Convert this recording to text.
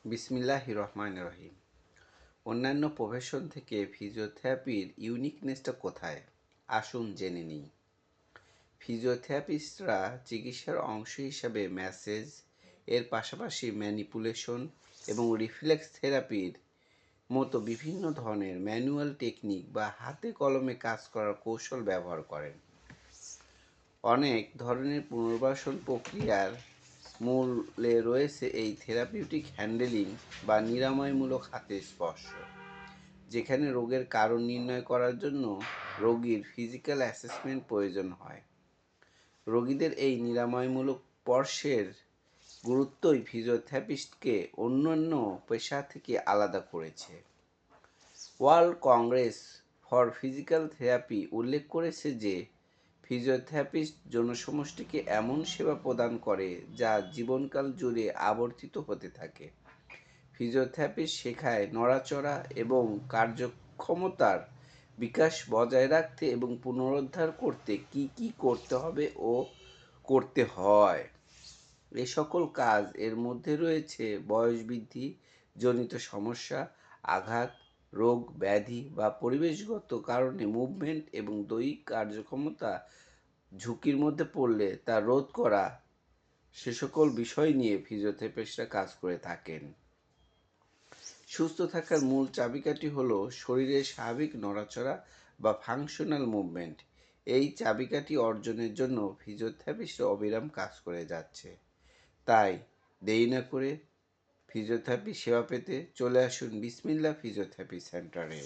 বিসমিল্লাহির রহমানির রহিম। অন্যান্য প্রফেশন থেকে ফিজিওথেরাপির ইউনিকনেসটা কোথায়? আসুন জেনে নিই। ফিজিওথেরাপিস্টরা চিকিৎসার অংশ হিসাবে ম্যাসেজ এর পাশাপাশি ম্যানিপুলেশন এবং রিফ্লেক্স থেরাপির মতো বিভিন্ন ধরনের ম্যানুয়াল টেকনিক বা হাতে কলমে কাজ করার কৌশল ব্যবহার করেন। অনেক ধরনের পুনর্বাসন প্রক্রিয়ার মূলে রয়েছে এই থেরাপিউটিক হ্যান্ডেলিং বা নিরাময়মূলক হাতের স্পর্শ, যেখানে রোগের কারণ নির্ণয় করার জন্য রোগীর ফিজিক্যাল অ্যাসেসমেন্ট প্রয়োজন হয়। রোগীদের এই নিরাময়মূলক স্পর্শের গুরুত্বই ফিজিওথেরাপিস্টকে অন্যান্য পেশা থেকে আলাদা করেছে। World Congress for physical therapy উল্লেখ করেছে যে ফিজিওথেরাপিস্ট জনসমষ্টিকে এমন সেবা প্রদান করে যা জীবনকাল জুড়ে আবর্তিত হতে থাকে। ফিজিওথেরাপিস্ট শেখায় নড়াচড়া এবং কার্যক্ষমতার বিকাশ বজায় রাখতে এবং পুনরুদ্ধার করতে কি করতে হবে ও করতে হয়। এ সকল কাজ এর মধ্যে রয়েছে বয়স বৃদ্ধি জনিত সমস্যা, আঘাত, রোগ ব্যাধি বা পরিবেশগত কারণে মুভমেন্ট এবং দৈহিক কার্যক্ষমতা ঝুঁকির মধ্যে পড়লে তা রোধ করা, সে সকল বিষয় নিয়ে ফিজিওথেরাপিস্টরা কাজ করে থাকেন। সুস্থ থাকার মূল চাবিকাঠি হলো শরীরের স্বাভাবিক নড়াচড়া বা ফাংশনাল মুভমেন্ট। এই চাবিকাঠি অর্জনের জন্য ফিজিওথেরাপিস্টরা অবিরাম কাজ করে যাচ্ছে। তাই দেরি না করে ফিজিওথেরাপি সেবা পেতে চলে আসুন বিসমিল্লাহ ফিজিওথেরাপি সেন্টারে।